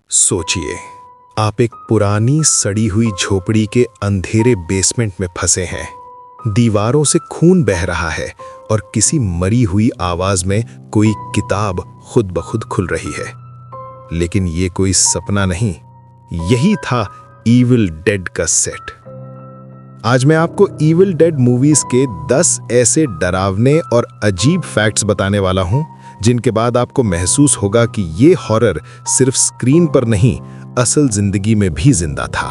सोचिए, आप एक पुरानी सड़ी हुई झोपड़ी के अंधेरे बेसमेंट में फंसे हैं। दीवारों से खून बह रहा है और किसी मरी हुई आवाज में कोई किताब खुद ब खुद खुल रही है। लेकिन ये कोई सपना नहीं, यही था इविल डेड का सेट। आज मैं आपको इविल डेड मूवीज के 10 ऐसे डरावने और अजीब फैक्ट्स बताने वाला हूं जिनके बाद आपको महसूस होगा कि ये हॉरर सिर्फ स्क्रीन पर नहीं, असल जिंदगी में भी जिंदा था।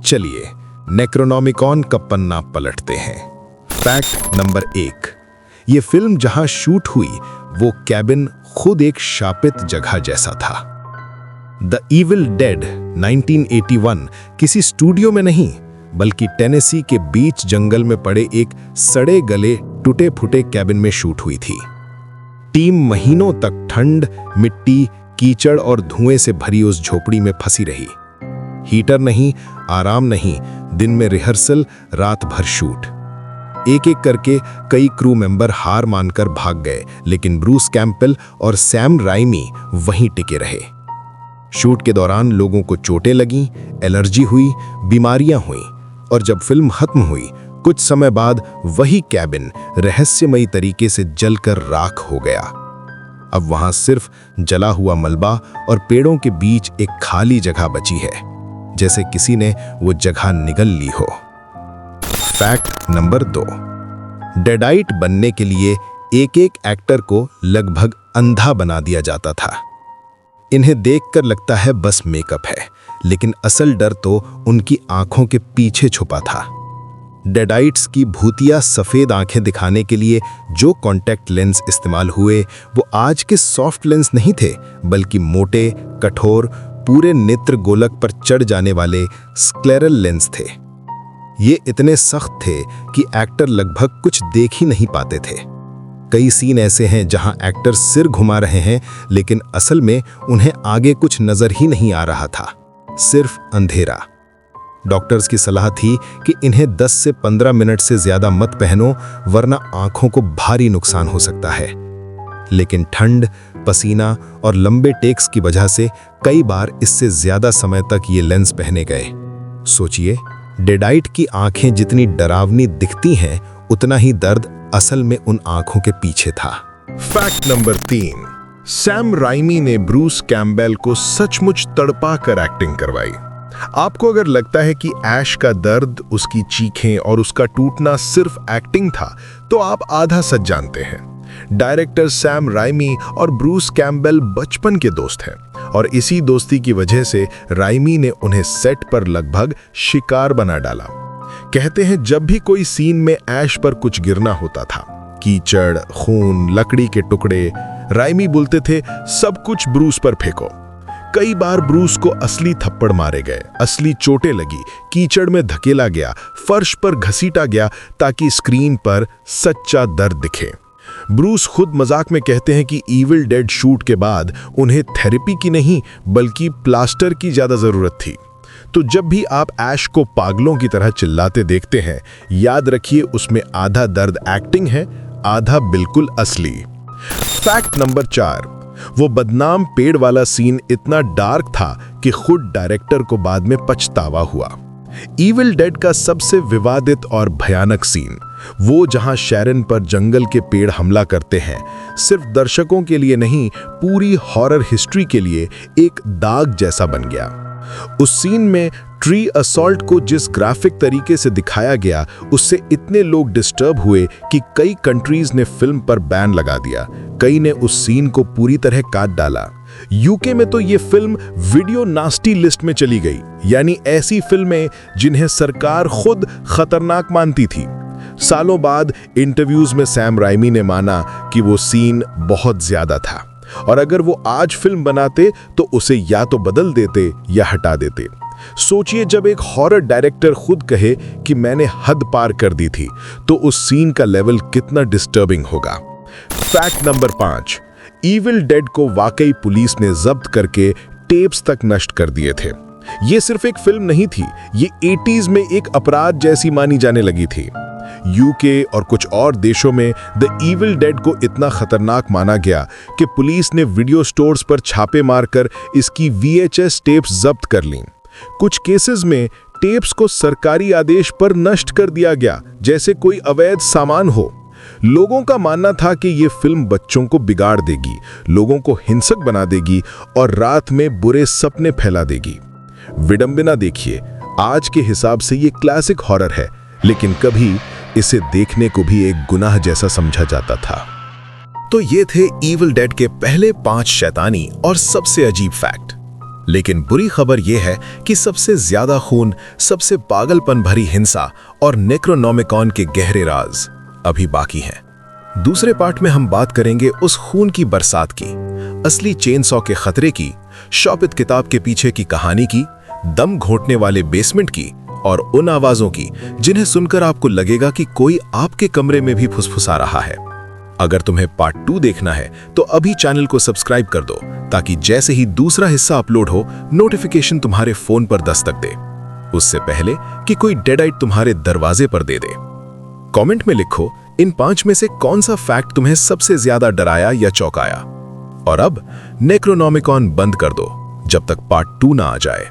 चलिए नेक्रोनॉमिकॉन का पन्ना पलटते हैं। फैक्ट नंबर 1, ये फिल्म जहां शूट हुई वो कैबिन खुद एक शापित जगह जैसा था। द इविल डेड 1981 किसी स्टूडियो में नहीं बल्कि टेनेसी के बीच जंगल में पड़े एक सड़े गले टूटे फूटे कैबिन में शूट हुई थी। टीम महीनों तक ठंड, मिट्टी, कीचड़ और धुएं से भरी उस झोपड़ी में फंसी रही। हीटर नहीं, आराम नहीं, दिन में रिहर्सल, रात भर शूट। एक एक करके कई क्रू मेंबर हार मानकर भाग गए, लेकिन ब्रूस कैंपबेल और सैम राइमी वहीं टिके रहे। शूट के दौरान लोगों को चोटें लगीं, एलर्जी हुई, बीमारियां हुईं, और जब फिल्म खत्म हुई कुछ समय बाद वही कैबिन रहस्यमयी तरीके से जलकर राख हो गया। अब वहां सिर्फ जला हुआ मलबा और पेड़ों के बीच एक खाली जगह बची है, जैसे किसी ने वो जगह निगल ली हो। फैक्ट नंबर 2, डेडाइट बनने के लिए एक एक एक्टर को लगभग अंधा बना दिया जाता था। इन्हें देखकर लगता है बस मेकअप है, लेकिन असल डर तो उनकी आंखों के पीछे छुपा था। डेडाइट्स की भूतिया सफेद आंखें दिखाने के लिए जो कॉन्टैक्ट लेंस इस्तेमाल हुए वो आज के सॉफ्ट लेंस नहीं थे, बल्कि मोटे, कठोर, पूरे नेत्र गोलक पर चढ़ जाने वाले स्क्लेरल लेंस थे। ये इतने सख्त थे कि एक्टर लगभग कुछ देख ही नहीं पाते थे। कई सीन ऐसे हैं जहां एक्टर सिर घुमा रहे हैं, लेकिन असल में उन्हें आगे कुछ नजर ही नहीं आ रहा था, सिर्फ अंधेरा। डॉक्टर्स की सलाह थी कि इन्हें 10 से 15 मिनट से ज्यादा मत पहनो, वरना आंखों को भारी नुकसान हो सकता है। लेकिन ठंड, पसीना और लंबे टेक्स की वजह से कई बार इससे ज्यादा समय तक ये लेंस पहने गए। सोचिए, डेडाइट की आंखें जितनी डरावनी दिखती हैं, उतना ही दर्द असल में उन आंखों के पीछे था। फैक्ट नंबर 3, सैम राइमी ने ब्रूस कैंपबेल को सचमुच तड़पा कर एक्टिंग करवाई। आपको अगर लगता है कि ऐश का दर्द, उसकी चीखें और उसका टूटना सिर्फ एक्टिंग था, तो आप आधा सच जानते हैं। डायरेक्टर सैम राइमी और ब्रूस कैंपबेल बचपन के दोस्त हैं, और इसी दोस्ती की वजह से राइमी ने उन्हें सेट पर लगभग शिकार बना डाला। कहते हैं जब भी कोई सीन में ऐश पर कुछ गिरना होता था, कीचड़, खून, लकड़ी के टुकड़े, राइमी बोलते थे सब कुछ ब्रूस पर फेंको। कई बार ब्रूस को असली थप्पड़ मारे गए, असली चोटें लगी, कीचड़ में धकेला गया, फर्श पर घसीटा गया, ताकि स्क्रीन पर सच्चा दर्द दिखे। ब्रूस खुद मजाक में कहते हैं कि इविल डेड शूट के बाद उन्हें थेरेपी की नहीं बल्कि प्लास्टर की ज्यादा जरूरत थी। तो जब भी आप ऐश को पागलों की तरह चिल्लाते देखते हैं, याद रखिए उसमें आधा दर्द एक्टिंग है, आधा बिल्कुल असली। फैक्ट नंबर 4, वो बदनाम पेड़ वाला सीन इतना डार्क था कि खुद डायरेक्टर को बाद में पछतावा हुआ। इविल डेड का सबसे विवादित और भयानक सीन, वो जहां शैरन पर जंगल के पेड़ हमला करते हैं, सिर्फ दर्शकों के लिए नहीं, पूरी हॉरर हिस्ट्री के लिए एक दाग जैसा बन गया। उस सीन में ट्री असॉल्ट को जिस ग्राफिक तरीके से दिखाया गया, उससे इतने लोग डिस्टर्ब हुए कि कई कंट्रीज ने फिल्म पर बैन लगा दिया। कई ने उस सीन को पूरी तरह काट डाला। यूके में तो ये फिल्म वीडियो नास्टी लिस्ट में चली गई, यानी ऐसी फिल्में जिन्हें सरकार खुद खतरनाक मानती थी। सालों बाद इंटरव्यूज में सैम राइमी ने माना कि वो सीन बहुत ज्यादा था, और अगर वो आज फिल्म बनाते तो उसे या तो बदल देते या हटा देते। सोचिए, जब एक हॉरर डायरेक्टर खुद कहे कि मैंने हद पार कर दी थी, तो उस सीन का लेवल कितना डिस्टर्बिंग होगा। फैक्ट नंबर 5, इविल डेड को वाकई पुलिस ने जब्त करके टेप्स तक नष्ट कर दिए थे। ये सिर्फ एक फिल्म नहीं थी, ये 80s में एक अपराध जैसी मानी जाने लगी थी। यूके और कुछ और देशों में द इविल डेड को इतना खतरनाक माना गया कि पुलिस ने वीडियो स्टोर्स पर छापे मारकर इसकी VHS टेप्स जब्त कर लीं। कुछ केसेस में टेप्स को सरकारी आदेश पर नष्ट कर दिया गया, जैसे कोई अवैध सामान हो। लोगों का मानना था कि ये फिल्म बच्चों को बिगाड़ देगी, लोगों को हिंसक बना देगी और रात में बुरे सपने फैला देगी। विडंबना देखिए, आज के हिसाब से ये क्लासिक हॉरर है, लेकिन कभी इसे देखने को भी एक गुनाह जैसा समझा जाता था। तो ये थे इविल डेड के पहले 5 शैतानी और सबसे अजीब फैक्ट। लेकिन बुरी खबर यह है कि सबसे ज्यादा खून, सबसे पागलपन भरी हिंसा और नेक्रोनोमिकॉन के गहरे राज अभी बाकी हैं। दूसरे पार्ट में हम बात करेंगे उस खून की बरसात की, असली चेनसॉ के खतरे की, शौपित किताब के पीछे की कहानी की, दम घोटने वाले बेसमेंट की और उन आवाजों की जिन्हें सुनकर आपको लगेगा कि कोई आपके कमरे में भी फुसफुसा रहा है। अगर तुम्हें पार्ट 2 देखना है तो अभी चैनल को सब्सक्राइब कर दो, ताकि जैसे ही दूसरा हिस्सा अपलोड हो नोटिफिकेशन तुम्हारे फोन पर दस्तक दे, उससे पहले कि कोई डेडाइट तुम्हारे दरवाजे पर दे दे। कमेंट में लिखो इन 5 में से कौन सा फैक्ट तुम्हें सबसे ज्यादा डराया या चौंकाया। और अब नेक्रोनोमिकॉन बंद कर दो जब तक पार्ट 2 ना आ जाए।